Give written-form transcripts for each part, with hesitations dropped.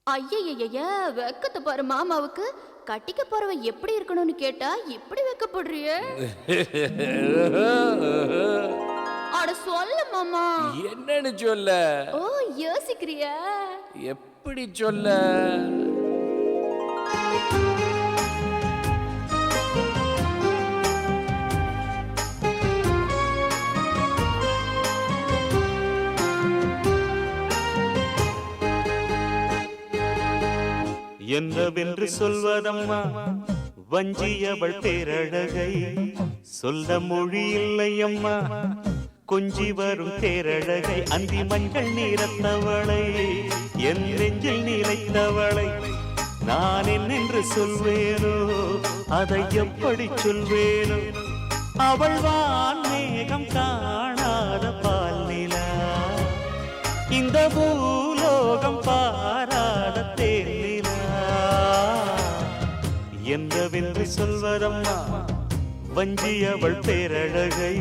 ஐயய்ய வெக்கத்தை பாரு மாமாவுக்கு. கட்டிக்க போறவ எப்படி இருக்கணும்னு கேட்டா இப்படி வெக்கப்படுறிய? அட சொல்ல மாமா. என்னன்னு சொல்ல? ஓ யோசிக்கிறியா? எப்படி சொல்ல? என்னவென்று சொல்வதம்மா வஞ்சியவள் பேரழகை, சொல்ல மொழி இல்லையம்மா கொஞ்சி வரும் பேரழகை. அந்தி மஞ்சள் நீரத்தவளை, என் நெஞ்சில் நிலைத்தவளை நான் என்னென்று சொல்வேனோ, அதை எப்படி சொல்வேனோ. அவள் வான் மேகம் காணாத பால் நிலா, இந்த பூலோகம் பாராத தேனிலா. என்னவென்று சொல்வதம்மா வஞ்சியவள் பேரழகை,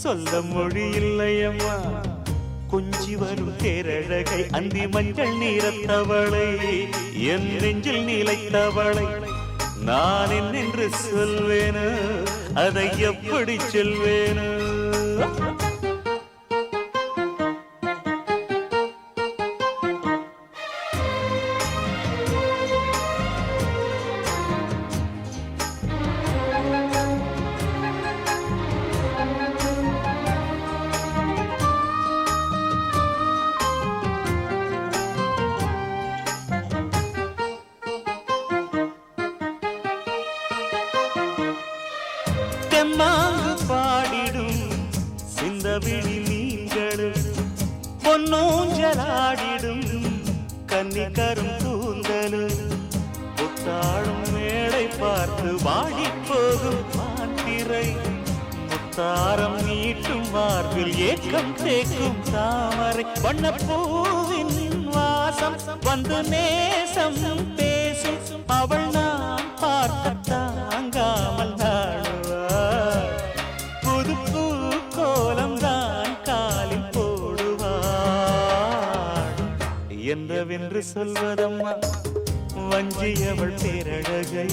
சொல்ல மொழி இல்லையம்மா கொஞ்சி வரும் பேரழகை. அந்தி மஞ்சள் நீரத்தவளை, என் நெஞ்சில் நிலைத்தவளை நான் என்னென்று சொல்வேனோ, அதை எப்படி சொல்வேனோ. தெம்மாங்கு பாடிடும் சிந்தவிழி மீன்களும், பொன்னூஞ்சலாடிடும் கன்னிக்கரும் கூந்தலும், புத்தாளும் மேடை பார்த்து வாடி போகும் மாத்திரை, முத்தாரம் நீட்டும் மார்பில் ஏக்கம் தேக்கும் தாமரை. வண்ணப்பூவின் வாசம் வந்து நேசம் பேசும், அவள் நான் பார்க்க தாங்காமல் நாடுவாள். புது பூ கோலம் தான் காலில் போடுவாள். என்னவென்று சொல்வதம்மா வஞ்சியவள் பேரழகை,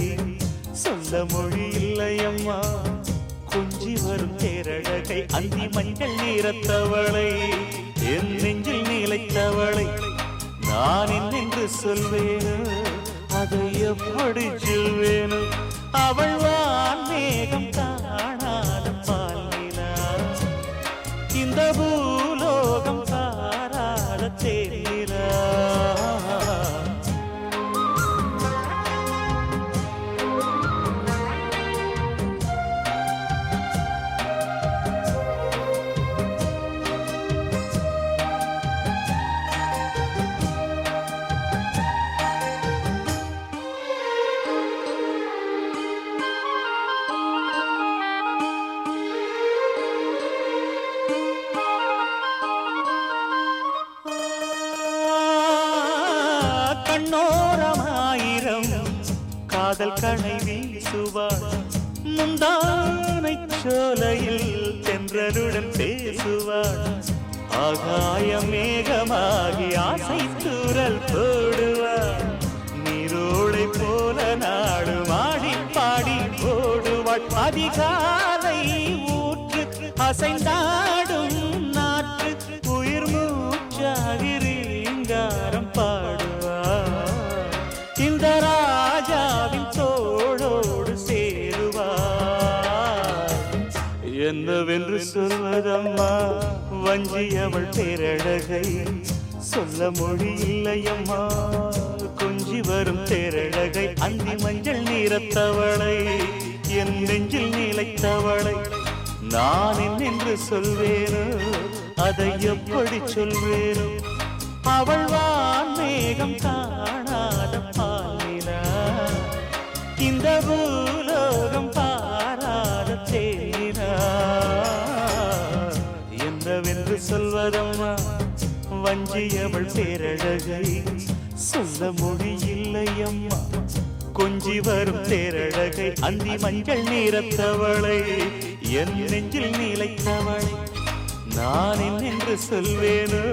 சொல்ல மொழி இல்லையம்மா கொஞ்சி வரும் பேரழகை. அந்தி மஞ்சள் நீரத்தவளை, என் நெஞ்சில் நிலைத்தவளை நான் என்னென்று சொல்வேனோ, அதை எப்படி சொல்வேனோ. அவள் வான் மேகம் காணாத பால் நிலா, இந்த பூலோகம் பாராத தேனிலா. கண்ணோரமாயிரம் காதல் கணை வீசுவாள், முந்தானை சோலையில் தென்றலுடன் பேசுவாள். ஆகாய மேகமாகி ஆசை தூரல் போடுவாள், நீரோடை போல நாடு மாடி பாடி போடுவாள். அதிகாலை ஊற்று அசைந்தாடும் நாற்று, உயிர் மூச்சாகி ரீங்காரம் பாடுவாள். இந்த ராஜாவின் தோளோடு சேருவாள். என்னவென்று சொல்வதம்மா வஞ்சியவள் பேரழகை, சொல்ல மொழி இல்லையம்மா கொஞ்சி வரும் பேரழகை. அந்தி மஞ்சள் நீரத்தவளை, என் நெஞ்சில் நிலைத்தவளை நான் என்னென்று சொல்வேனோ, அதை எப்படி சொல்வேனோ. அவள் வான் மேகம் காணாத பால் நிலா, இந்த பூலோகம் பாராத தேனிலா. என்னவென்று சொல்வதம்மா வஞ்சியவள் பேரழகை, சொல்ல மொழி இல்லையம்மா கொஞ்சி வரும் பேரழகை. அந்தி மஞ்சள் நீரத்தவளை, என் நெஞ்சில் நிலைத்தவளை நான் என்னென்று சொல்வேனோ,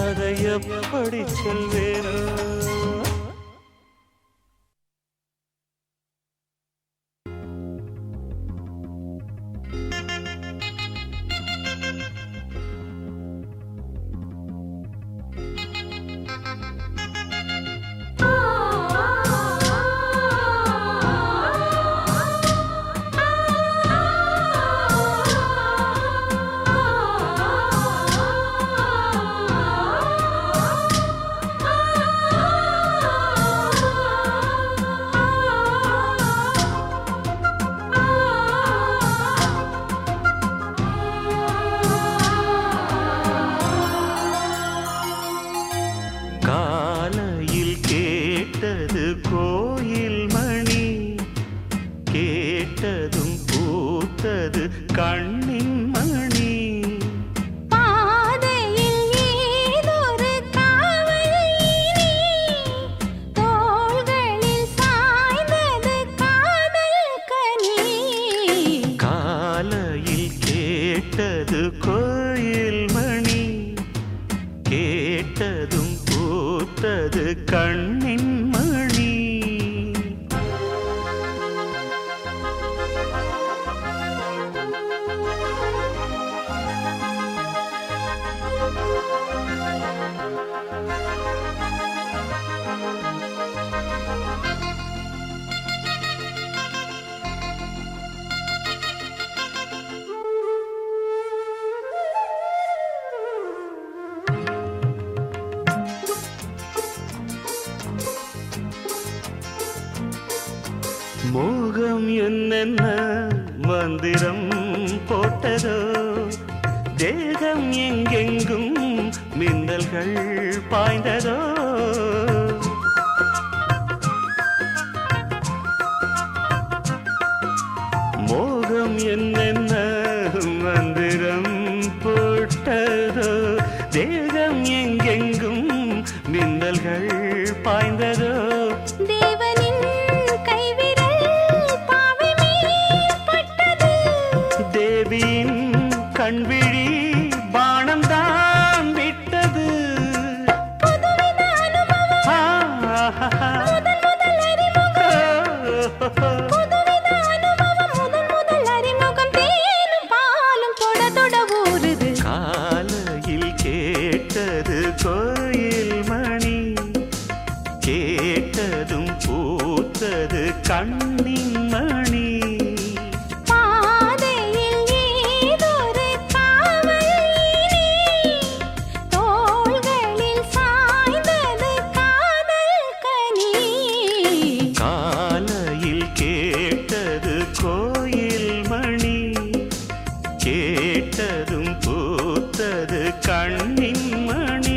அதை எப்படி சொல்வேனோ. பூத்தது கண்ணின் மணி. மோகம் என்னென்ன மந்திரம் போட்டதோ, தேகம் எங்கெங்கும் மின்னல்கள் பாய்ந்ததோ. மோகம் என்னென்ன மந்திரம் போட்டதோ, தேகம் எங்கெங்கும் மின்னல்கள் பாய்ந்ததோ. தேவனின் கைவிரல் பாவை மேல் பட்டது, தேவியின் கண்விழி பானம் தான் விட்டது. புதுவித அனுபவம், முதல் முதல் அறிமுகம், புதுவித அனுபவம், முதல் முதல் அறிமுகம். தேனும் பாலும் தொட தொட ஊறுது. காலையில் கேட்டது கோயில் மணி, கேட்டதும் பூத்தது கண்ணின் மணி. பாதையில் ஏதொரு காவல் இனி, தோள்களில் சாய்ந்தது காதல் கனி. காலையில் கேட்டது கோயில் மணி, கேட்டதும் பூத்தது கண்ணின் மணி.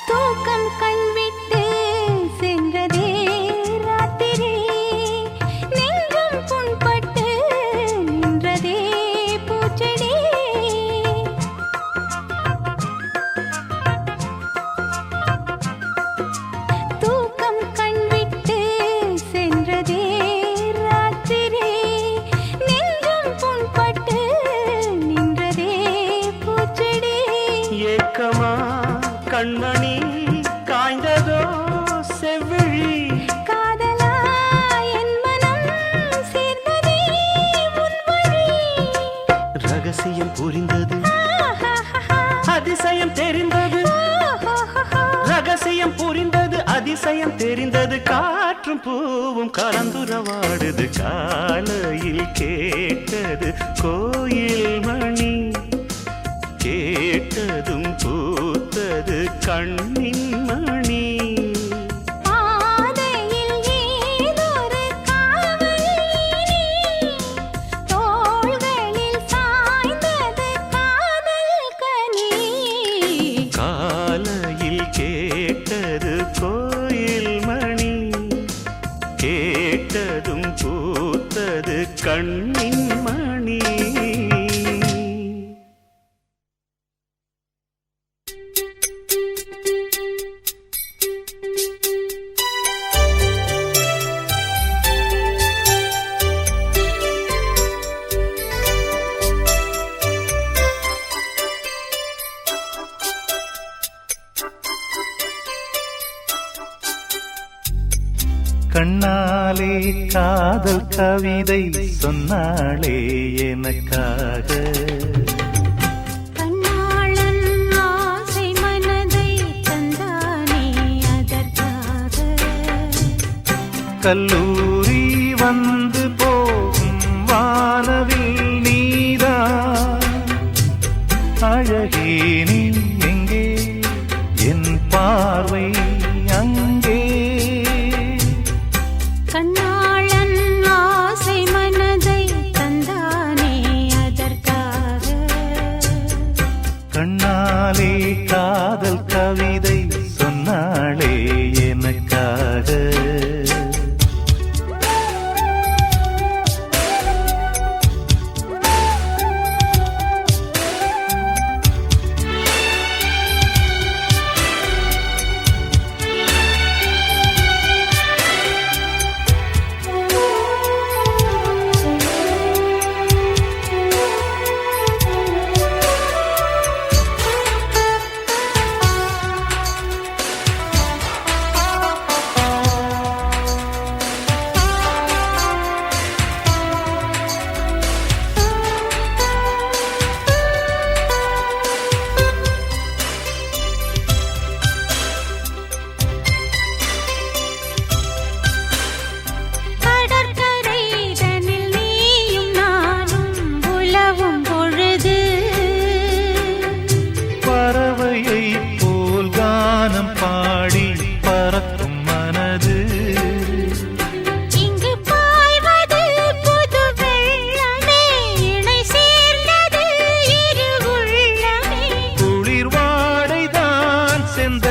தூக்கம் கண்விட்டு சென்றதே ராத்திரி, நெஞ்சம் புண்பட்டு நின்றதே பூச்செடி. தூக்கம் கண்விட்டு சென்றதே ராத்திரி, நெஞ்சம் புண்பட்டு நின்றதே பூச்செடி. ஏக்கமா கண்மணி காய்ந்ததோ செவ்விழி, காதலா என் மனம் சேர்ந்ததே உன் வழி. ரகசியம் புரிந்தது, ஆஹாஹா, அதிசயம் தெரிந்தது. ஓஹோஹோஹோ. ரகசியம் புரிந்தது, அதிசயம் தெரிந்தது. காற்றும் பூவும் கலந்துரவாடுது. காலையில் கேட்டது கோயில் மணி, கேட்டதும் பூத்தது கண்ணின் மணி. பாதையில் ஏதொரு காவல் இனி, தோள்களில் சாய்ந்தது காதல் கனி. காலையில் கேட்டது கோயில் மணி, கேட்டதும் பூத்தது கண்ணின் மணி. கண்ணாலே காதல் கவிதை சொன்னாளே எனக்காக. கண்ணாளன் ஆசை மனதை தந்தானே அதற்காக. கல்லூரி வந்து போகும் வானவில் நீதான் அழகே. நீ எங்கே, என் பார்வை அங்கே. கண்ணாளன் ஆசை மனதை தந்தானே அதற்காக. கண்ணாலே காதல் கவிதை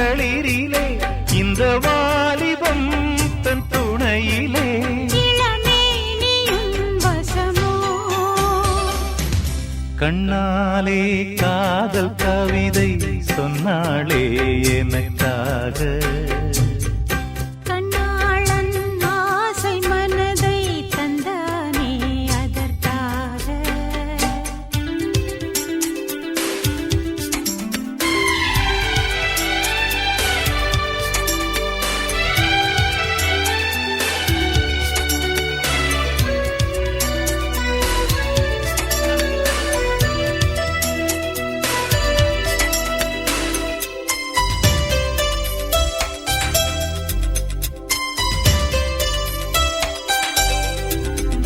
களிரிலே இந்த வாலிபம் தன் துணையிலே கண்ணாலே காதல் கவிதை சொன்னாளே எனக்காக கண்ணாளன் ஆசை மனதை தந்தானே அதற்காக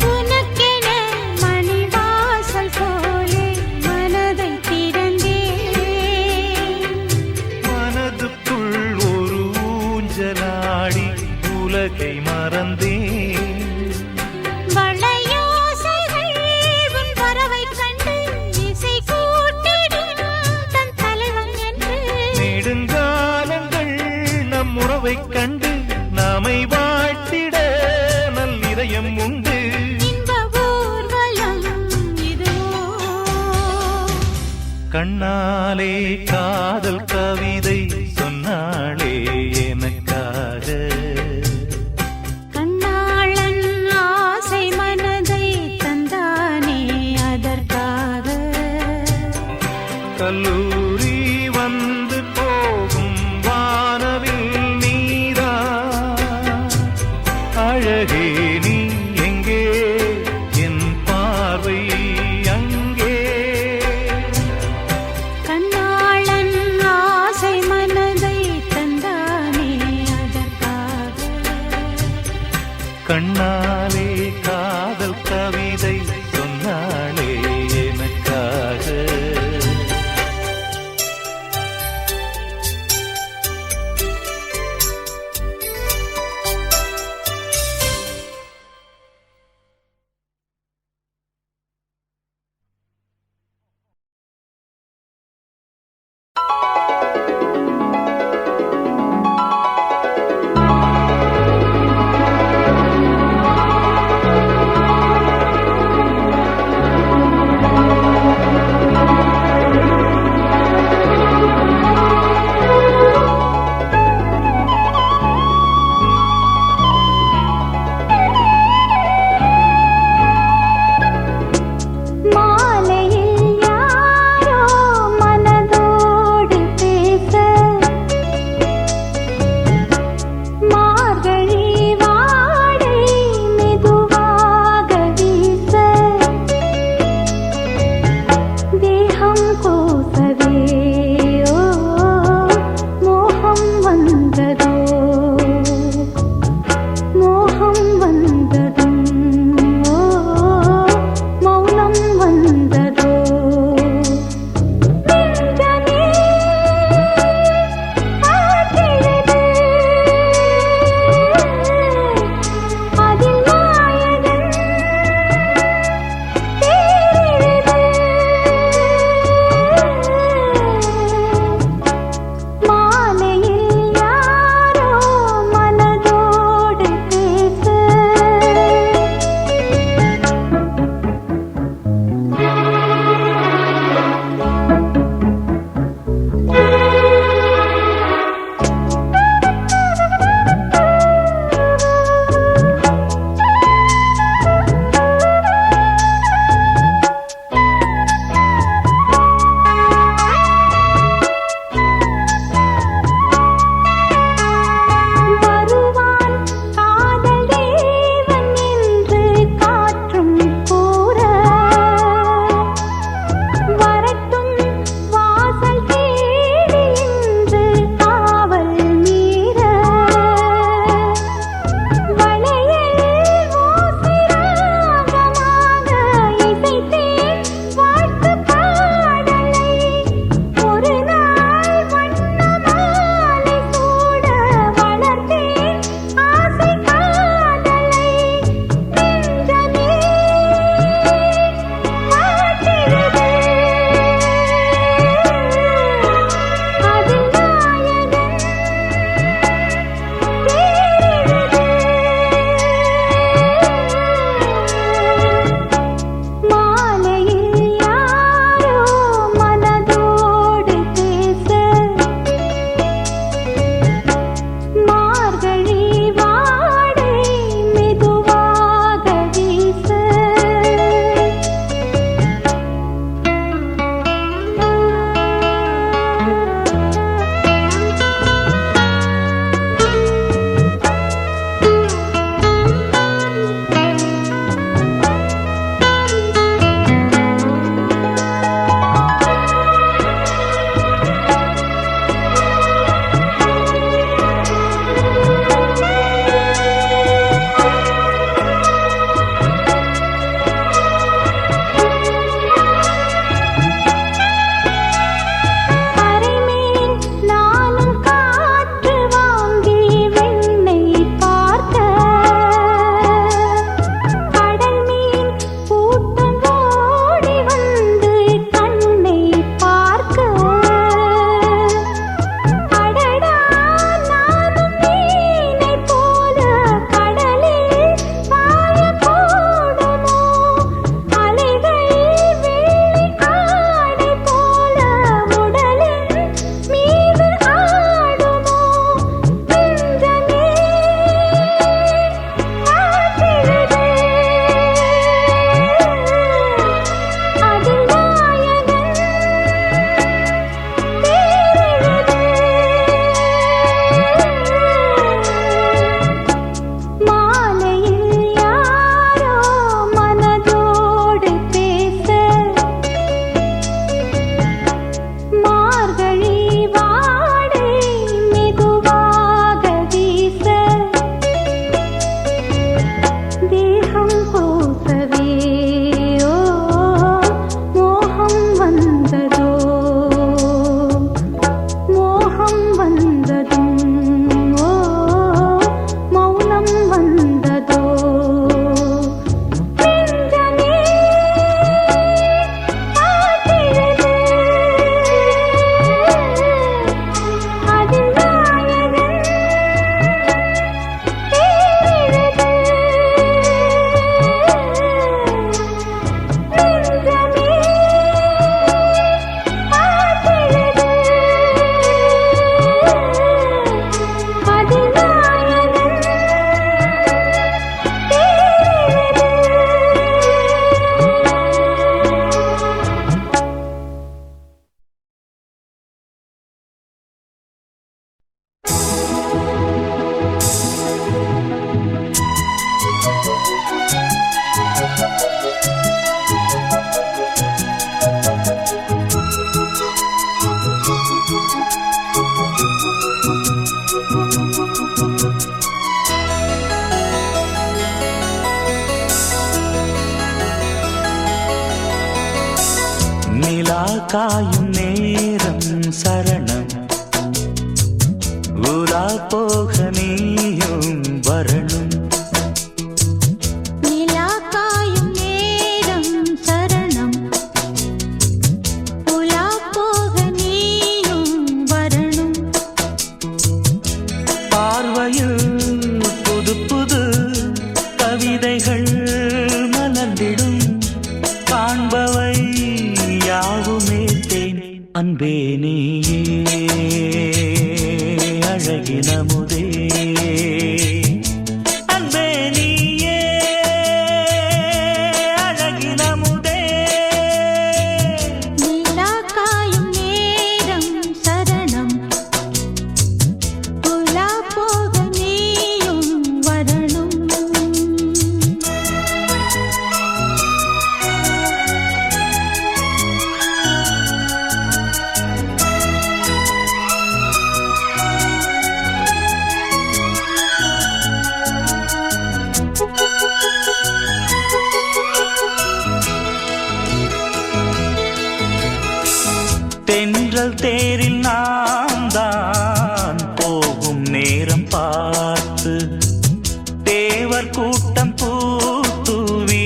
உனக்கென மணிவாசல் போலே மனதை திறந்தேன் மனதுக்குள் ஒரு ஊஞ்சலாடி உலகை மறந்தேன் வளையோசைகள் உன் வரவைக் கண்டு இசை கூட்டிடும் தன் தலைவன் என்று நெடுங்காலங்கள் நம் உறவைக் கண்டு நாமை வாழ்த்திட நல்லிதயம் உண்டு இன்ப ஊர்வலம் இதுவோ கண்ணாலே காதல் கவிதை சொன்னாளே எனக்காக கண்ணாளன் ஆசை மனதை தந்தானே அதற்காக கல்லூரி வந்து போகும் வானவில் நீரா அழகே நீ எங்கே என் பார்வை அங்கே கண்ணாளன் ஆசை மனதை தந்தானே அதற்காக கண்ணாலே காதல் கவிதை சொன்னாளே எனக்காக நிலா காயும் நேரம் சரணம் உலா போக நீயும் வரணும் நிலா காயும் நேரம் சரணம் உலா போக நீயும் வரணும் பார்வையில் புது புது கவிதைகள் மலர்ந்திடும் காண்பவை யாவுமே தேன் அன்பே நீயே அழகினமுதே அன்பே நீயே அழகினமுதே நிலா காயும் நேரம் சரணம் உலா போக நீயும் வரணும் தென்றல் தேரில் நாம் தான் போகும் நேரம் பார்த்து தேவர் கூட்டம் பூத்துவி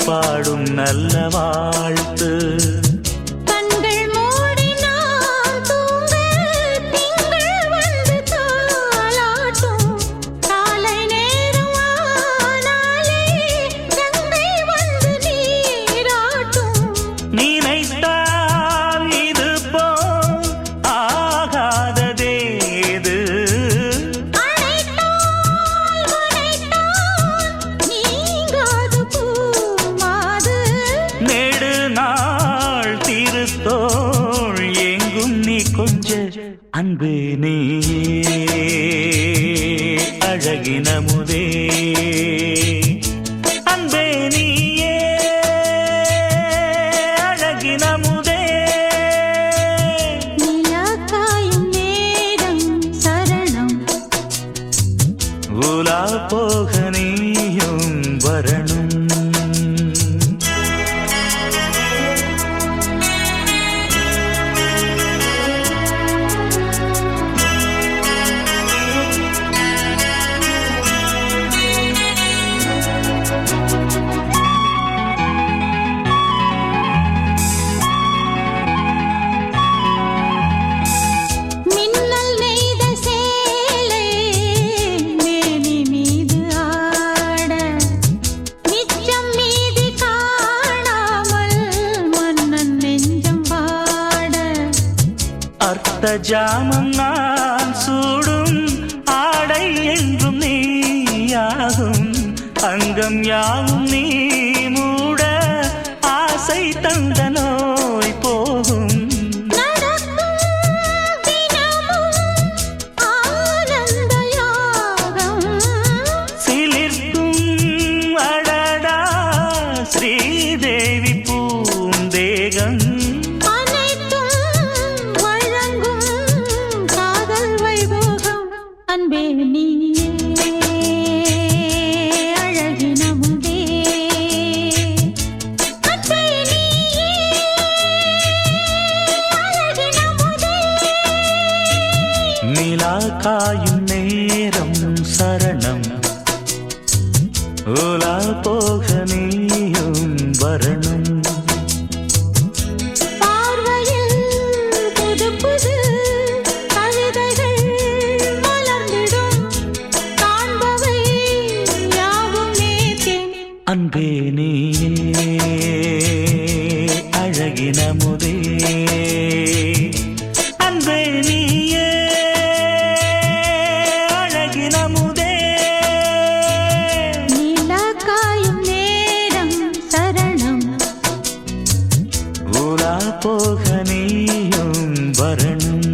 பாடும் நல்ல வாழ்த்து கண்கள் மூடினால் தூங்க திங்கள் வந்து தாலாட்டும் காலை நேரம் ஆனாலே கங்கை வந்து நீராட்டும் நினைத்தால் இது போல் ஆகாததேது அழைத்தால் நீங்காது பூமாது நெடு நாள் திருத்தோள் எங்கும் நீ கொஞ்ச அன்பு நீயே அழகினமுதே அன்பே நீயே அழகினமுதே நிலா காயும் நேரம் சரணம் உலா போக நீயும் வரணும் மின்னல் நெய்த சேலை மேனி மீது ஆட மிச்சம் மீதி காணாமல் மன்னன் நெஞ்சம் பாட அர்த்த ஜாமம் நான் சூடும் ஆடை என்றும் நீயாகும் அங்கம் யாவும் நீ மூட ஆசை தந்த நோய் போகும் நடக்கும் தினமும் ஆனந்த யாகம் சிலிர்க்கும் அடடா ஸ்ரீதேவி பூந்தேகம் அனைத்தும் வழங்கும் காதல் வைபோகம் அன்பே நீயே அழகினமுதே அன்பே நீயே அழகினமுதே நிலா காயும் நேரம் சரணம் உலா போக நீயும் வரணும் பார்வையில் புது புது கவிதைகள் மலர்ந்திடும் காண்பவை யாவுமே தேன் அன்பே நீயே அழகினமுதே அன்பே நீயே அழகினமுதே நிலா காயும் நேரம் சரணம் உலா போக நீயும் வரணும்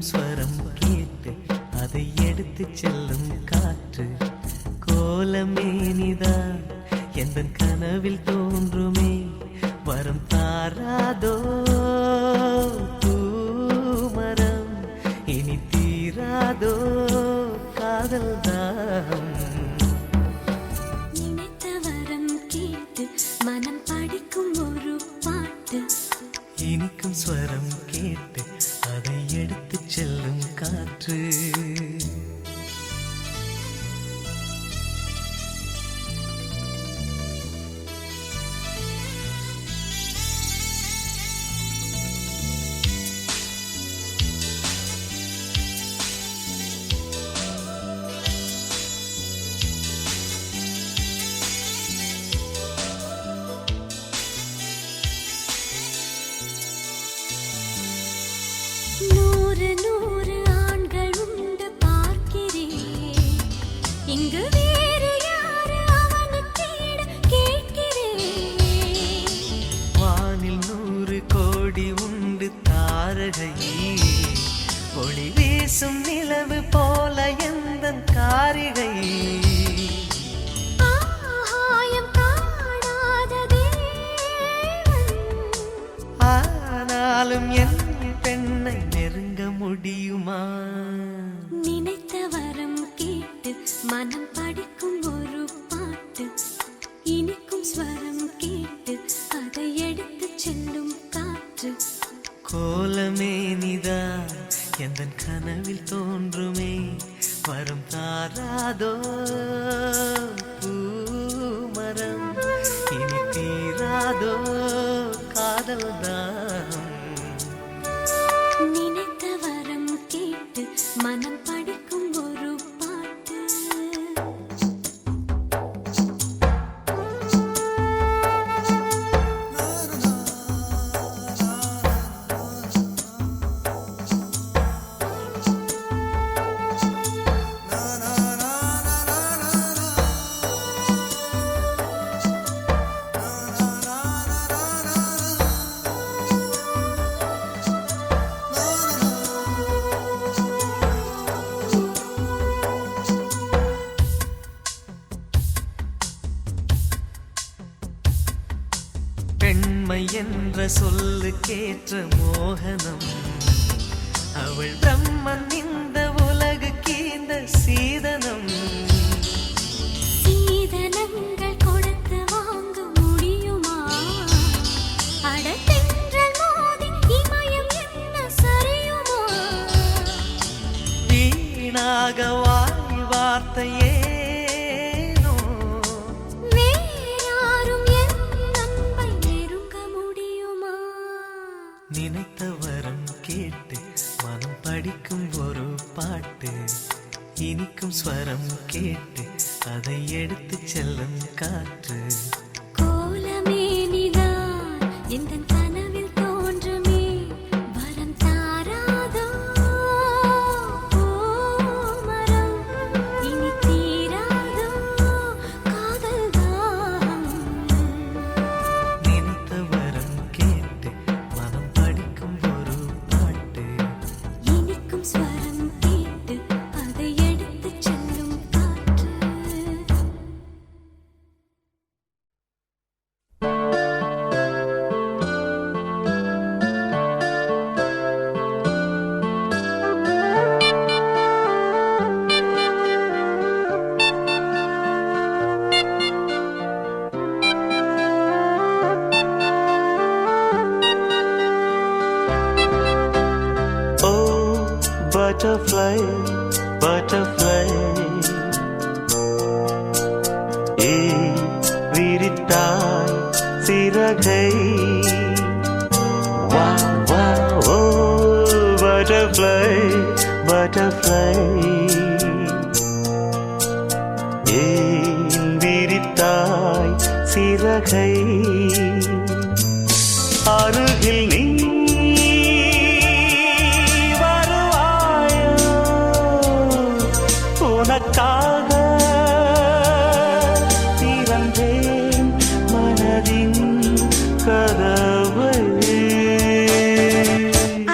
இனிக்கும் ஸ்வரம் கேட்டு அதை எடுத்து செல்லும் காற்று கோலமேனிதான் எந்த கனவில் தோன்றுமே வரம் தாராதோ பூமரம் இனி தீராதோ காதல் தான் நினைத்த வரம் கேட்டு மனம் படிக்கும் ஒரு பாட்டு இனிக்கும் ஸ்வரம் கேட்டு அதை எடுத்து செல்லும் காற்று நூறு நூறு ஆண்கள் உண்டு பார்க்கிறேன் இங்கு வேறு யாரு அவனுக்கேட கேட்கிறேன் வானில் 100 கோடி உண்டு தாரகை ஒளி வீசும் நிலவு போல எந்தன் காரிகை ஆகாயம் காணாத தேவன் ஆனாலும் என் பெண்ணை நெருங்க முடியுமா நினைத்த வரம் கேட்டு மனம் படிக்கும் ஒரு பாட்டு இனிக்கும் ஸ்வரம் கேட்டு அதை எடுத்து செல்லும் காற்று கோலமேனிதா எந்தன் கனவில் தோன்றுமே வரம் தாராதோ பூமரம் இனி தீராதோ காதல் தான் நினைத்த வரம் கேட்டு மனம் படிக்கும் ஒரு பாட்டு பெண்மை என்ற சொல்லுக்கேற்ற மோகனம் அவள் பிரம்மன் இந்த உலகுக்கு இந்த சீதனம் சீதனங்கள் கொடுத்து வாங்க முடியுமா அடத்தென்றல் மோதி இமயம் என்ன சரியுமா வீணாக வாய் வார்த்தையேனோ வேறாரும் என் அன்பை நெருங்க முடியுமா நினைத்த வரம் கேட்டு மனம் படிக்கும் ஒரு பாட்டு இனிக்கும் ஸ்வரம் கேட்டு அதை எடுத்து செல்லும் காற்று கோலமேனிதான் எந்தன் கனவில் தோன்றுமே வரம் தாராதோ பூமரம் இனி தீராதோ காதல் தான் நினைத்த வரம் கேட்டு மனம் படிக்கும் ஒரு பாட்டு இனிக்கும் ஸ்வரம் கேட்டு அதை எடுத்து செல்லும் காற்று Oh, butterfly, butterfly. விரித்தாய் சிறகை wow, wow, oh, butterfly, butterfly. விரித்தாய் சிறகை அருகில் நீ உனக்காக திறந்தேன் மனதின் கதவை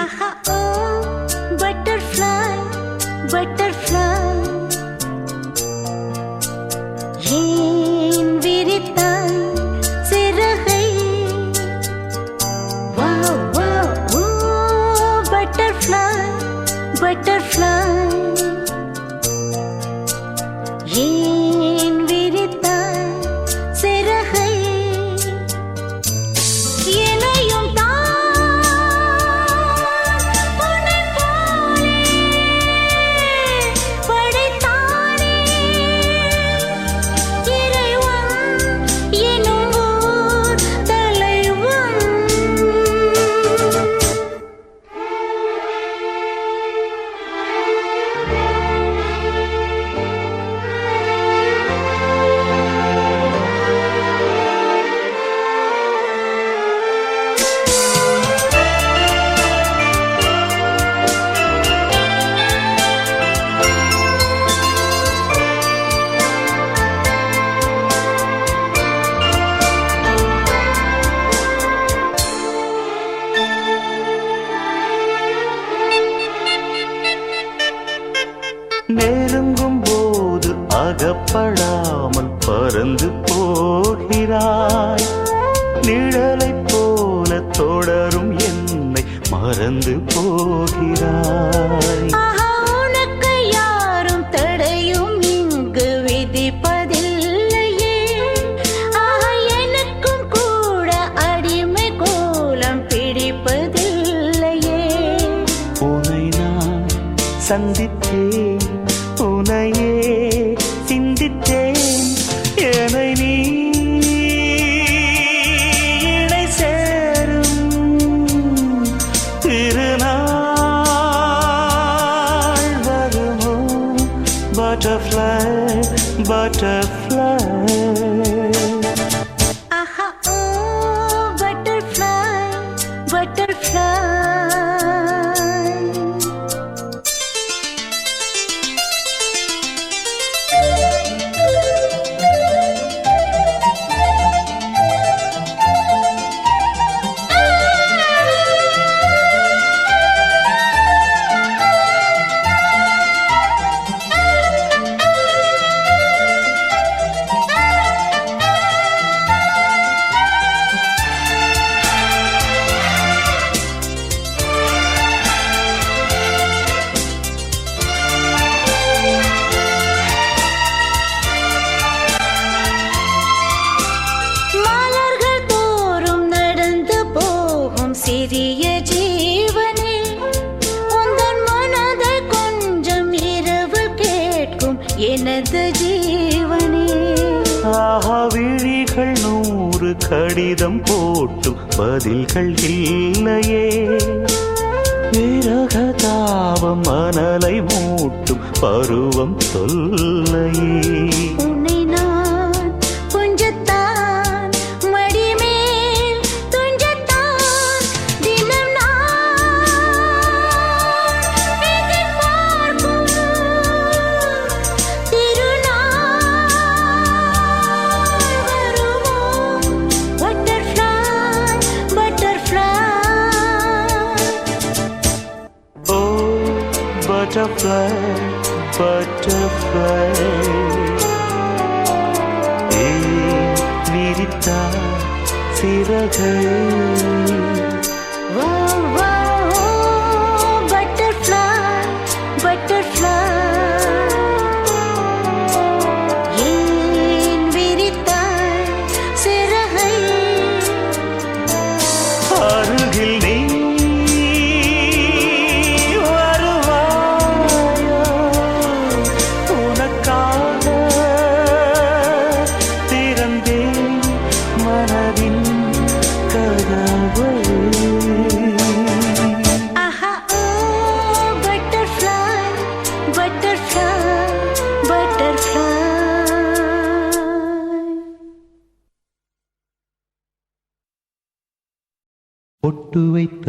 ஆஹா ஓ பட்டர்ஃப்ளை நெருங்கும் போது அகப்படாமல் பறந்து போகிறாய். நிழலைப் போல தொடரும் என்னை மறந்து போகிறாய். ஆஹா, உனக்கு யாரும் தடையும் இங்கு விதிப்பதில்லையே. ஆஹா, எனக்கும் கூட அடிமை கோலம் பிடிப்பதில்லையே. உன்னை நான் சந்தித்தேன், உன்னையே சிந்தித்தேன். என்னை நீ இணை சேரும் திருநாள் வருமோ? Butterfly, butterfly. ஆஹா, ஓ butterfly, butterfly. மலர்கள் தோறும் நடந்து போகும் சிறிய ஜீவனே, உந்தன் மனதை கொஞ்சம் இரவு கேட்கும் எனது ஜீவனே. ஆஹா, விழிகள் 100 கடிதம் போட்டும் பதில்கள் இல்லையே. விரக தாபம் மணலை மூட்டும் பருவம் தொல்லையே. உன்னை நான் கொஞ்சத்தான் மடிமேல் துஞ்சத்தான் தினம் நான் எதிர்பார்க்கும் திருநாள் வருமோ? Butterfly, butterfly. Oh, butterfly, butterfly. விரித்தா சிறகை. Wow, wow, oh, butterfly, butterfly. ஏன் விரித்தாய் சிறகை? அருகில் நீ வருவாயோ? உனக்காக திறந்தேன் மனதின் கதவை. ஆஹா, oh, butterfly, butterfly, butterfly. பொட்டு வைத்த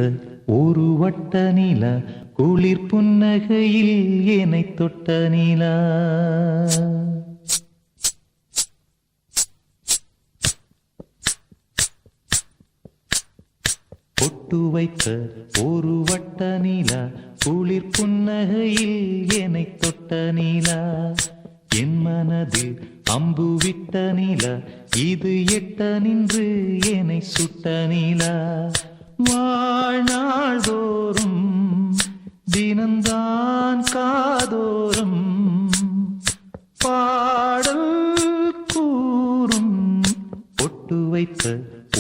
ஒரு வட்ட நிலா, குளிர் புன்னகையில் என்னை தொட்ட நிலா. பொட்டு வைத்த ஒரு வட்ட நிலா, குளிர் புன்னகையில் என்னை தொட்ட நிலா. என் மனதில் அம்பு விட்ட நிலா, இது எட்ட நின்று என்னை சுட்ட நிலா. வாழ்நாள் தோறும் தினந்தான் காதோறும் பாடல் கூறும். பொட்டு வைத்த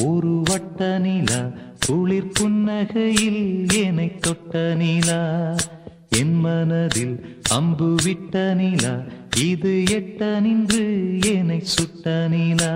ஒரு வட்ட நிலா, குளிர் புன்னகையில் என்னை தொட்ட நிலா. என் மனதில் அம்பு விட்ட நிலா, இது எட்ட நின்று என்னை சுட்ட நிலா.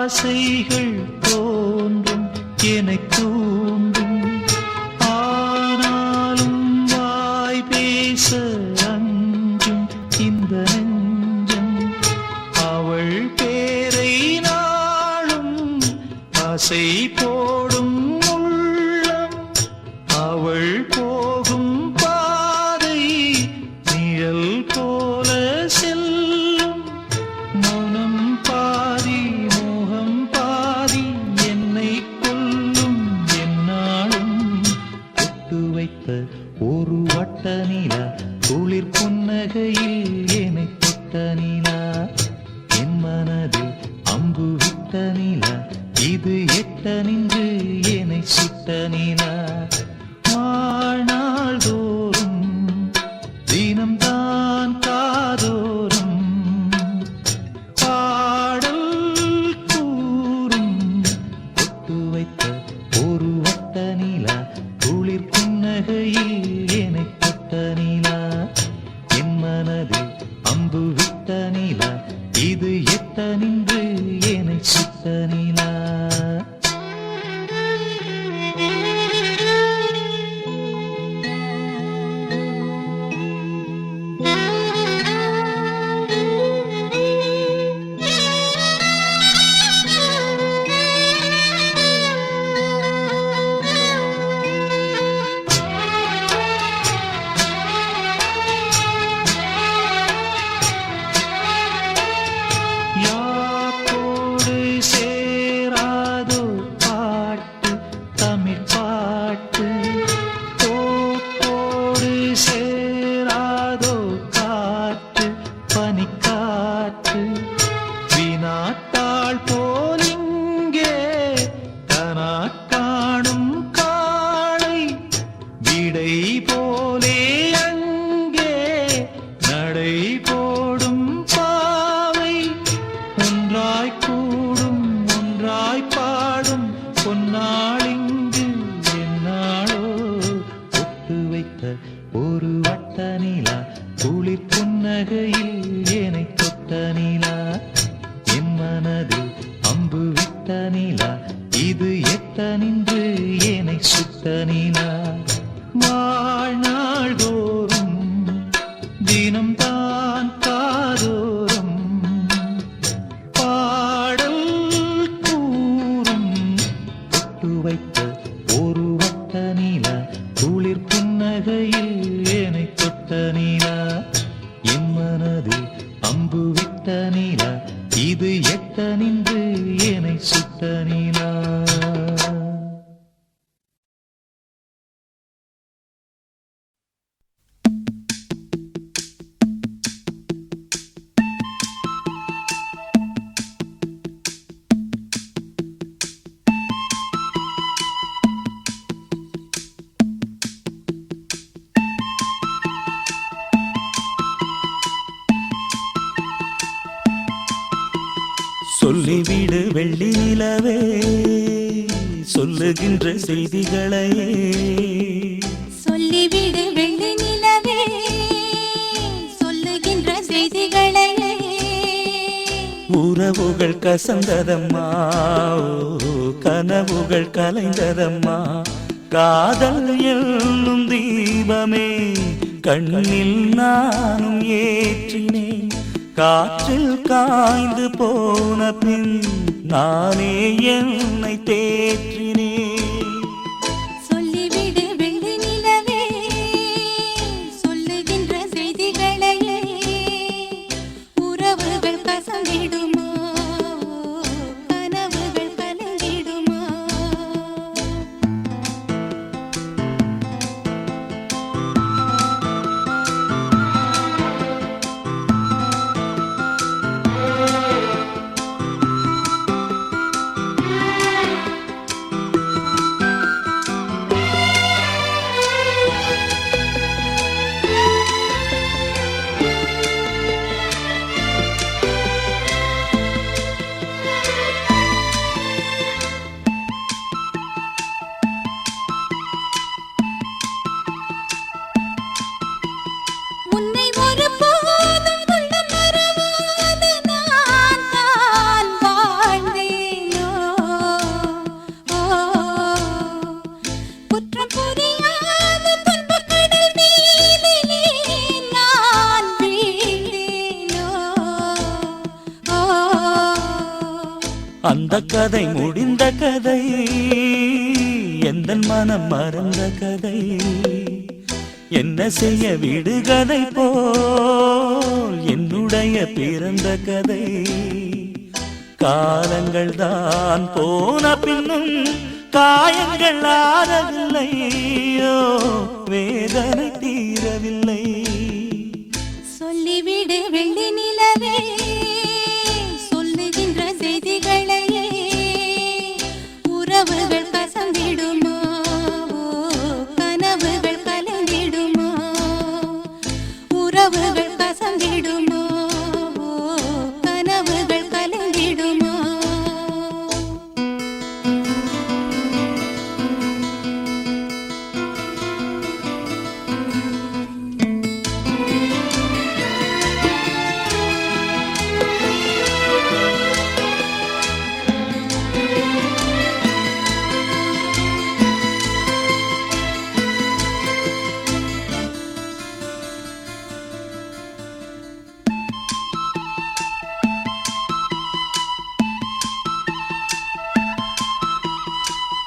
ஆசைகள் தோன்றும் என்னை தூண்டும், ஆனாலும் ஆசை போடும் உள்ளம் அவள் போகும் பாதை நிழல் போல செல்லும் மௌனம் பாதி மோகம் பாதி என்னை கொல்லும் என்னாலும் ஒட்டு வைத்த ஒரு வட்ட நிலா குளிர் புன்னகையில் என்னை தொட்ட நிலா என் மனதில் அம்பு விட்ட நிலா இது எட்ட நின்று என்னை சுட்ட நிலா வாழ்நாள் தோறும் தினம்தான் காதோறும் பாடல் கூறும் ஒட்டு வைத்த ஒரு வட்ட நிலா குளிர் புன்னகையில் என்னை தொட்ட நிலா என் மனதில் அம்பு விட்ட நிலா இது எட்ட நின்று என்னை சுட்ட நிலா யாக்கோடு சேராதோ பாட்டு தமிழ் பாட்டு தோப்போடு சேராதோ காற்று பனிக்காற்று வினாத்தாள் போல் இங்கே கனா காணும் காளை விடை போலே அங்கே நடை போடும் பாவை ஒன்றாய் கூடும் ஒன்றாய் பாடும் பொன்னாளிங்கு என்னாளோ ஒட்டு வைத்த ஒரு வட்ட நிலா குளிர் புன்னகையில் என்னை தொட்ட நிலா என் மனதில் அம்பு விட்ட நிலா இது எட்ட நின்று என்னை சுட்ட நிலா வாழ்நாள் தோறும் தினம்தான் காதோறும் பாடல் கூறும் ஒட்டு வைத்த ஒரு வட்ட நிலா குளிர் புன்னகையில் என்னை தொட்ட நிலா என் மனதில் அம்பு விட்ட நிலா இது எட்ட நின்று என்னை சுட்ட நிலா சொல்லிவிடு வெள்ளி நிலவே சொல்லுகின்ற செய்திகளையே சொல்லிவிடு வெள்ளி நிலவே சொல்லுகின்ற செய்திகளை உறவுகள் கசந்ததம்மா கனவுகள் கலைந்ததம்மா காதல் என்னும் தீபமே கண்ணில் நானும் ஏற்றினேன் காற்றில் காய்ந்து போன பின் நானே என்னை தேற்றினேன் சொல்லிவிடு வெள்ளி நிலவே சொல்லுகின்ற செய்திகளையே உறவுகள் கசந்திடுமா கனவுகள் கலங்கிடுமா அந்த கதை முடிந்த கதை, எந்தன் மனம் மறந்த கதை. என்ன செய்ய விடுகதை போல் என்னுடைய பிறந்த கதை. காலங்கள் தான் போன பின்னும் காயங்கள் ஆறவில்லையோ, வேதனை தீரவில்லை. சொல்லிவிடு வெள்ளி நிலவே, சொல்லுகின்ற செய்திகளையே. உறவுகள் கசந்திடுமா, கனவுகள் கலந்திடுமா. உறவுகள் கசந்திடுமா, கனவுகள் கலந்திடுமா.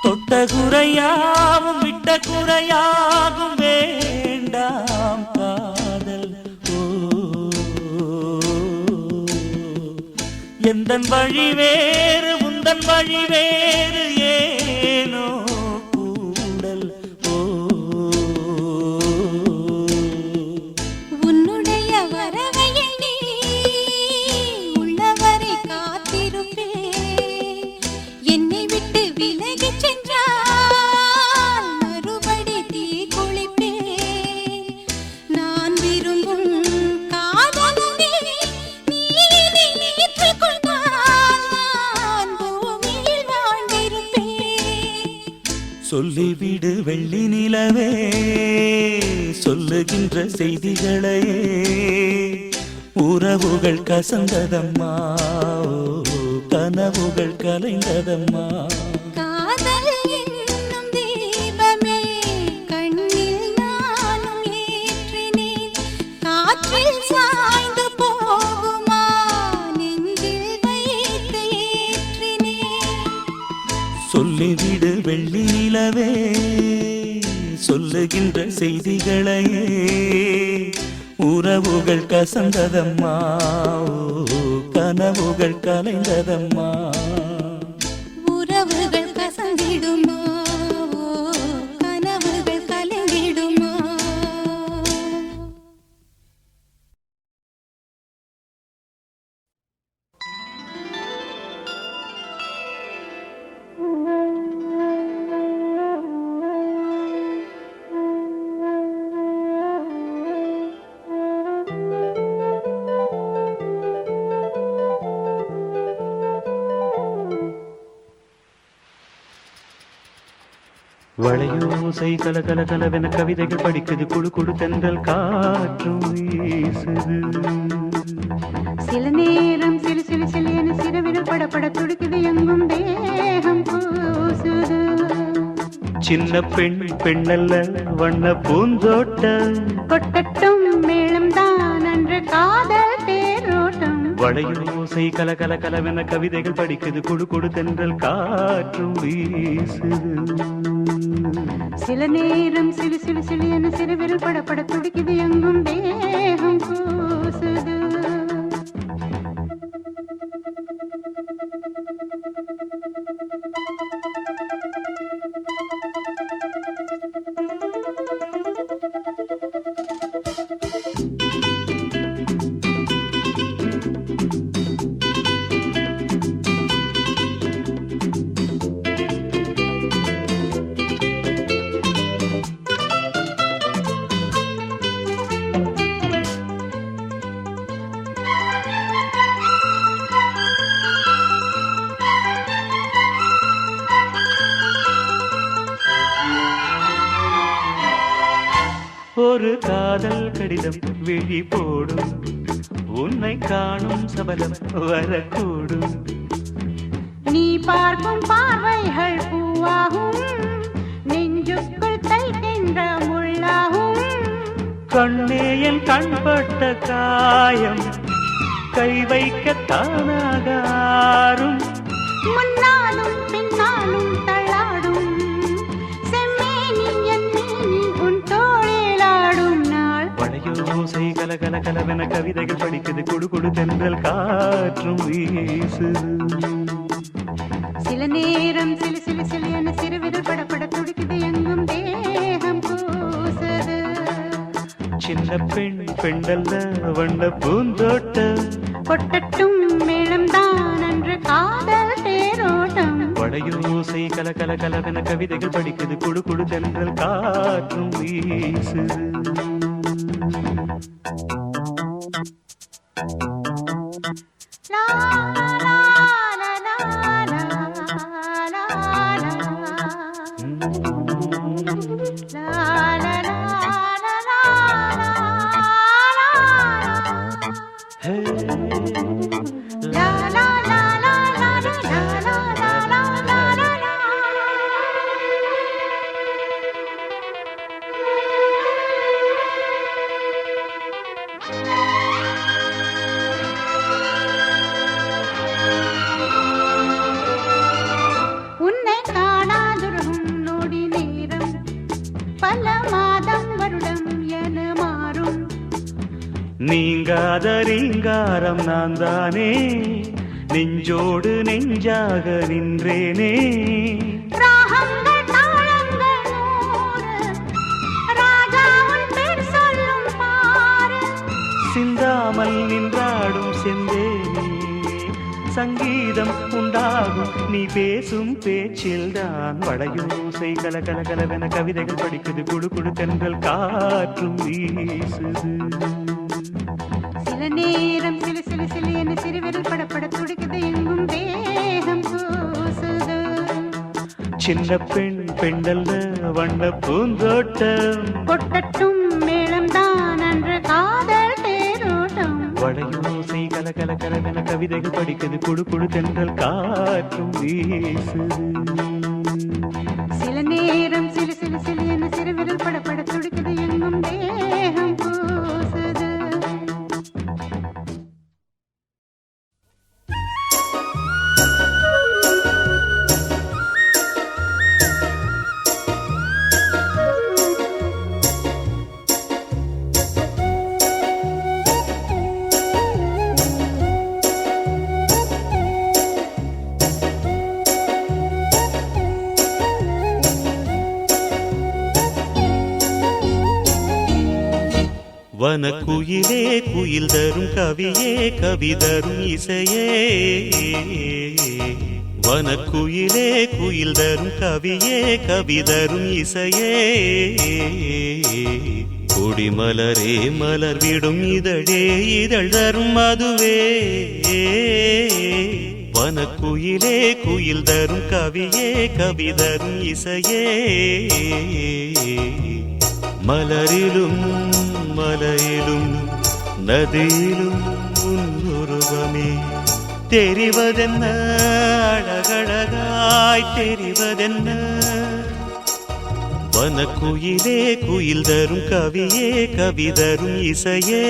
தொட்ட குறையாவும் விட்ட குறையாகும் வேண்டாம் காதல். ஓ, எந்தன் வழி வேறு உந்தன் வழி வேறு, ஏனோ கூடல். ஓ, உன்னுடைய வரவை எண்ணி உள்ளவரை காத்திருப்பேன். என்னை விட்டு விலகிச் சென்றால் மறுபடி தீ குளிப்பேன். நான் விரும்பும் காதலனே, நீ ஏற்றுக் கொண்டால் நான் பூமியில் வாழ்ந்திருப்பேன். சொல்லிவிடு வெள்ளி நிலவே, சொல்லுகின்ற செய்திகளையே. உறவுகள் கசந்ததம்மா, கனவுகள் கலைந்ததம்மா. காதல் என்னும் தீபமே கண்ணில் நானும் ஏற்றினேன். காற்றில் சாய்ந்து போகுமா, நெஞ்சில் வைத்து ஏற்றினேன். சொல்லிவிடு வெள்ளி நிலவே, சொல்லுகின்ற செய்திகளையே. உறவுகள் கசந்ததம்மா, கனவுகள் கலைந்ததம்மா. உறவுகள் கசந்திடுமா, கனவுகள் கலங்கிடுமா. வளையோசை கல கல கலவென கவிதைகள் படிக்குது, குழு குழு தென்றல் காற்றும் வீசுது. சில நேரம் சிறு சிறு சிலியன சிறுவிரல் படப்பட துடிக்குது, எங்கும் தேகம் கூசுது. சின்ன பெண் பெண்ணல்ல வண்ண பூந்தோட்டம், கொட்டட்டும் மேளம் தான் அன்று காதல் தேரோட்டம். வளையோசை கல கல கலவென கவிதைகள் படிக்குது, குழு குழு தென்றல் காற்றும் வீசுது. சில நேரம் சிறு சிறு சிலியன சிறுவிரல் படப்பட துடிக்குது, எங்கும் தேகம் கூசுது. ஒரு காதல் கடிதம் விழி போடும், உன்னை காணும் சபலம் வரக்கூடும். நீ பார்க்கும் பார்வைகள் பூவாகும், நெஞ்சுக்குள் தைக்கின்ற முள்ளாகும். கண்ணே என் கண்பட்ட காயம், கை வைக்க தானாகாரும். முன்னாலும் பின்னாலும் தள்ளாடும் செம்மேனி என் மேனி உன் தோளிலாடும் நாள். வளையோசை கல கல கலவென கவிதைகள் படிக்குது குடு குடு தென்றல் காற்றும் வீசுது. சில நேரம் சிலு சிலு சிலு என சிறுவிரல் படப்பட துடிக்குது எங்கும் தேகம் கூசுது. சின்ன பெண் பெண்டல்ல வண்ண பூந்தோட்டம் கொட்டட்டும் மேளம் தான் அன்று காதல் தேரோட்டம். வளையோசை கல கல கலவென கவிதைகள் படிக்குது குடு குடு தென்றல் காற்றும் வீசுது. லா லா லா லா லா லா லா. லா லா லா லா லா லா. ஹே, லா லா லா லா லா லா லா லா லா லா லா. உன்னை காணாதொருகும் நொடி நேரம் பல மாதம் வருடம் என மாறும். நீங்காத ரீங்காரம் நான் தானே நெஞ்சோடு நெஞ்சாக நின்றேனே. ராகங்கள் தாளங்கள் நூறு ராஜா உன் பேர் சொல்லும் பாரு. சிந்தாமல் நின்றாடும் செந்தேனே சங்கீதம் உண்டாகும் நீ பேசும் பேச்சில்தான். வளையோசை கல கல கலவென கவிதைகள் படிக்குது குடு குடு தென்றல் காற்றும் வீசுது. சில நேரம் சிலு சிலு சிலு என சிறுவிரல் படப்பட துடிக்குது எங்கும் தேகம் கூசுது. சின்ன பெண் பெண்டல்ல வண்ண பூந்தோட்டம் கொட்டட்டும் மேளம் தான் அன்று காதல் தேரோட்டம். வளையோசை கல கல கலவென கவிதைகள் படிக்குது குடு குடு தென்றல் காற்றும் வீசுது. சில நேரம் சிலு சிலு சிலு என சிறுவிரல் படப்பட துடிக்குது எங்கும் தேகம் கூசுது. வனக்குயிலே குயில் தரும் கவியே கவி தரும் இசையே. வனக்குயிலே குயில் தரும் கவியே கவி தரும் இசையே. கொடிமலரே மலர் விடும் இதழே இதழ் தரும் மதுவே. வனக்குயிலே குயில் தரும் கவியே கவி தரும் இசையே. மலரிலும் மலையிலும் நதியிலும் உன்னுருவமே தெரிவதென்ன அழகழகாய் தெரிவதென்ன. வனக்குயிலே குயில் தரும் கவியே கவி தரும் இசையே.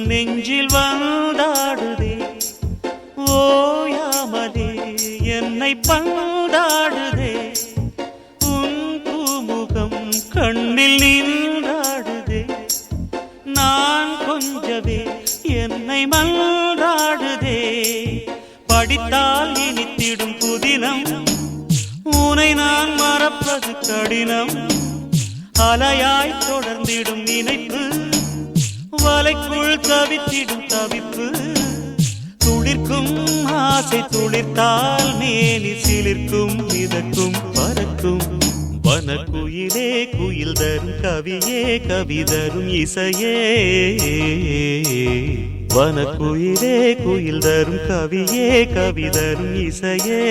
நெஞ்சில் வந்தாடுதே ஓயாமலே என்னை பந்தாடுதே. உன் பூமுகம் கண்ணில் நின்றாடுதே. நான் கொஞ்சவே என்னை மன்றாடுதே. படித்தால் இனித்திடும் புதினம் உனை நான் மறப்பது கடினம். அலையாய் தொடர்ந்திடும் நினைப்பு வலைக்குள் தவித்திடும் தவிப்பு. துளிர்க்கும் ஆசை துளிர்த்தால் மேனி சிலிர்க்கும் மிதக்கும் பறக்கும் வனக்குயிலே குயில் தரும் கவியே கவி தரும் இசையே வனக்குயிலே குயில் தரும் கவியே கவி தரும் இசையே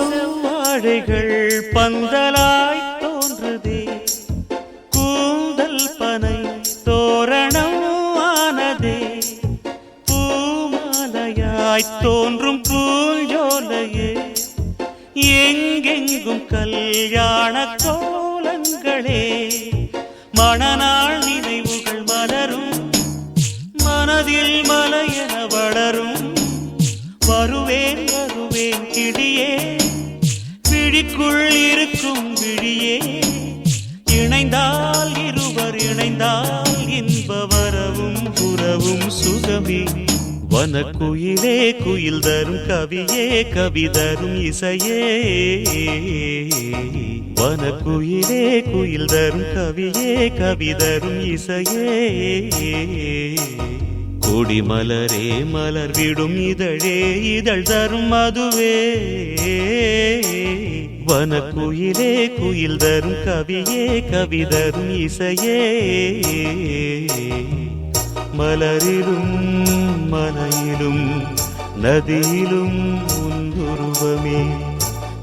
செவ்வாழைகள் பந்தலாய் தோன்றுதே கூந்தல் பனை தோரணம் ஆனதே பூமாலையாய் தோன்றும் பூஞ்சோலையே எங்கெங்கும் கல்யாண கோலங்களே மணநாள் நினைவுகள் மலரும் மனதில் மலையென வளரும் வருவேன் வருவேன் கிடியே விழிக்குள் இருக்கும் விழியே இணைந்தால் இருவர் இணைந்தால் இன்ப வரவும் புறவும் சுகமே வனக்குயிலே குயில் தரும் கவியே கவி தரும் இசையே வனக்குயிலே குயில் தரும் கவியே கவி தரும் இசையே கொடிமலரே மலர் விடும் இதழே இதழ் தரும் மதுவே வனக்குயிலே குயில் தரும் கவியே கவி தரும் இசையே மலரிலும் மலையிலும் நதியிலும் உன்னுருவமே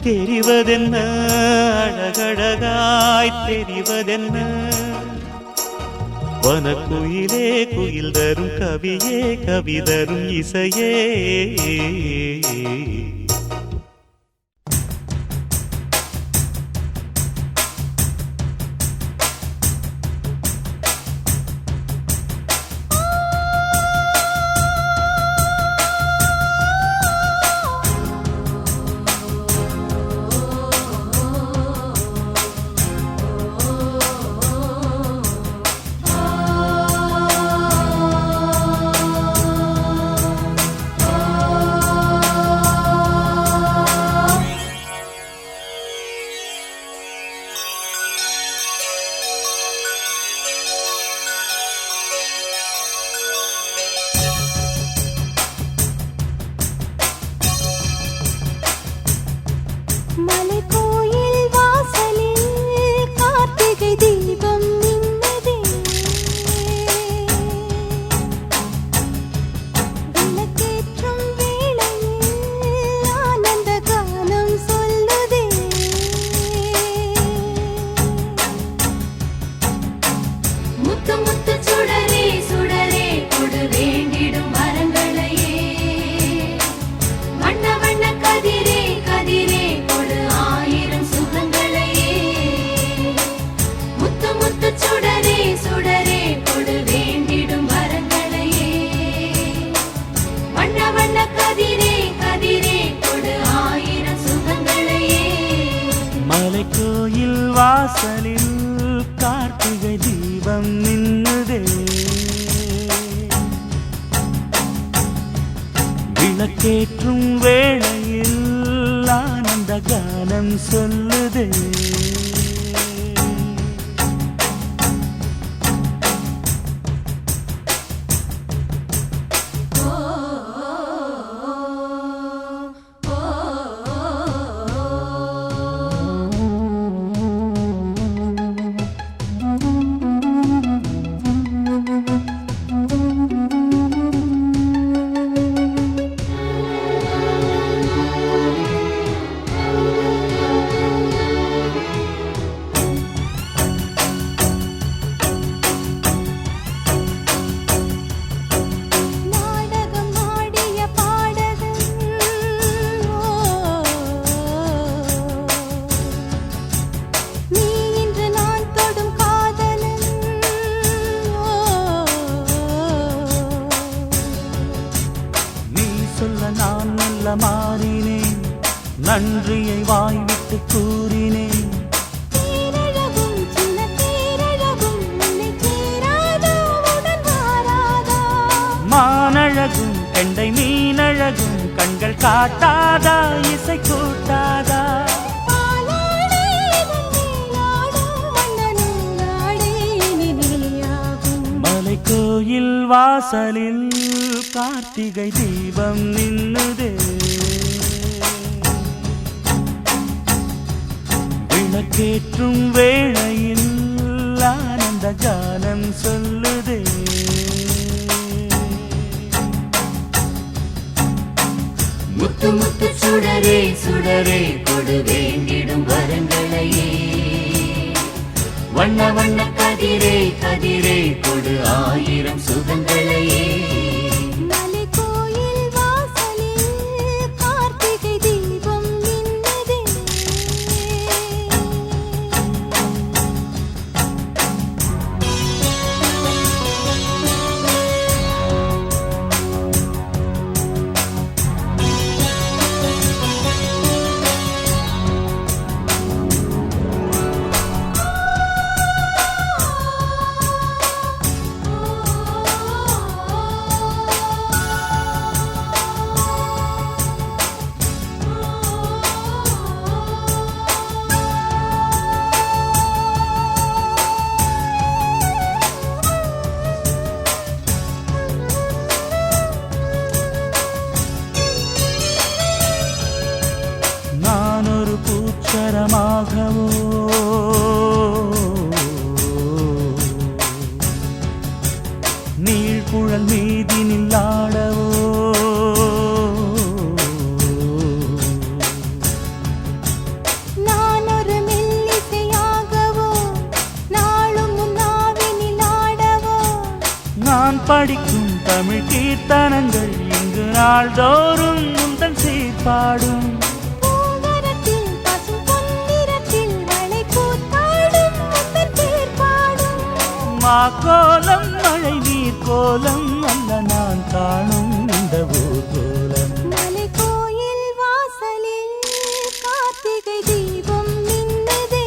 தெரிவதென்ன அழகழகாய் தெரிவதென்ன வனக்குயிலே குயில் தரும் கவியே கவி தரும் இசையே மலைக்கோயில் வாசலில் கார்த்திகை தீபம் மின்னதே விளக்கேற்றும் வேளையில் ஆனந்த கானம் சொல்லுதே முத்து முத்து சுடரே சுடரே கொடு வேண்டிடும் வரங்களையே வண்ண வண்ண கதிரே கதிரே கொடு ஆயிரம் சுகங்களையே முத்து முத்து சுடரே சுடரே கொடு வேண்டிடும் வரங்களையே வண்ண வண்ண கதிரே கதிரே கொடு ஆயிரம் சுகங்களையே மலைக்கோயில் வாசலில் கார்த்திகை தீபம் நின்னுதே விளக்கேற்றும் வேளையில் ஆனந்த கானம் சொல்லுதே நான் நல்ல மாறினேன், நன்றியை வாய்விட்டு கூறினேன். தேரழகும் சின்ன தேரழகும் உன்னை சேராதோ உடன் வாராதோ மானழகும் கெண்டை மீனழகும் கண்கள் காட்டாதா இசை கூட்டாதா? பாலாடை நீலாடும் வண்ணநூலாடை இனி நீயாகும் மலை கோயில் வாசலில் கார்த்திகை தீபம் நின்னுதே, விளக்கேற்றும் வேளையில் ஆனந்த கானம் சொல்லுதே. முத்து முத்து சுடரே சுடரே கொடு வேண்டிடும் வரங்களையே, வண்ண வண்ண கதிரே கதிரே கொடு ஆயிரம் சுகங்களையே. மலை கோயில் வாசலில் கார்த்திகை தீபம் மின்னுதே நான் ஒரு பூச்சரமாகவோ நீழ்குழல் மீதினில் ஆடவோ, நான் ஒரு மெல்லிசையாகவோ நாளும் உன்னாவினில் ஆடவோ நான் படிக்கும் தமிழ் கீர்த்தனங்கள் இங்கு நாள்தோறும் உந்தன் சீர்பாடும். பூங்கரத்தில் பசும் பொன்னிறத்தில் வளை கூத்தாடும் உந்தன் பேர் பாடும் மாக்கோலம் மழை நீர் கோலம் அல்ல நான் காணும் இந்த ஊர்கோலம். மலை கோயில் வாசலில் கார்த்திகை தீபம் மின்னுதே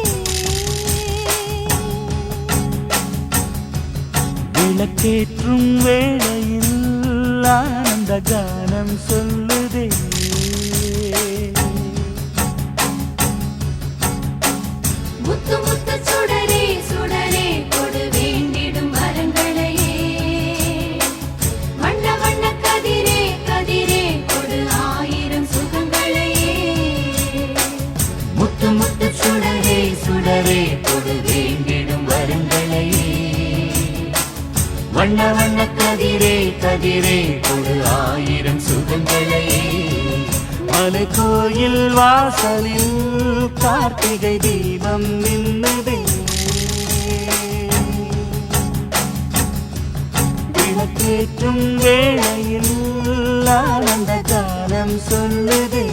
விளக்கேற்றும் வேளையில் ஆனந்த கானம் சொல்லுதே. முத்து முத்து சுடரே சுடரே கொடு வேண்டிடும் வரங்களையே, வண்ண வண்ண கதிரே கதிரே கொடு ஆயிரம் சுகங்களையே. முத்து முத்து சுடரே சுடரே கொடு வேண்டிடும் வரங்களையே, வண்ண வண்ண கதிரே கதிரே கொடு ஆயிரம் சுகங்களையே. மலை கோயில் வாசலில் கார்த்திகை தீபம் மின்னுதே, விளக்கேற்றும் வேளையில் ஆனந்த கானம் சொல்லுதே.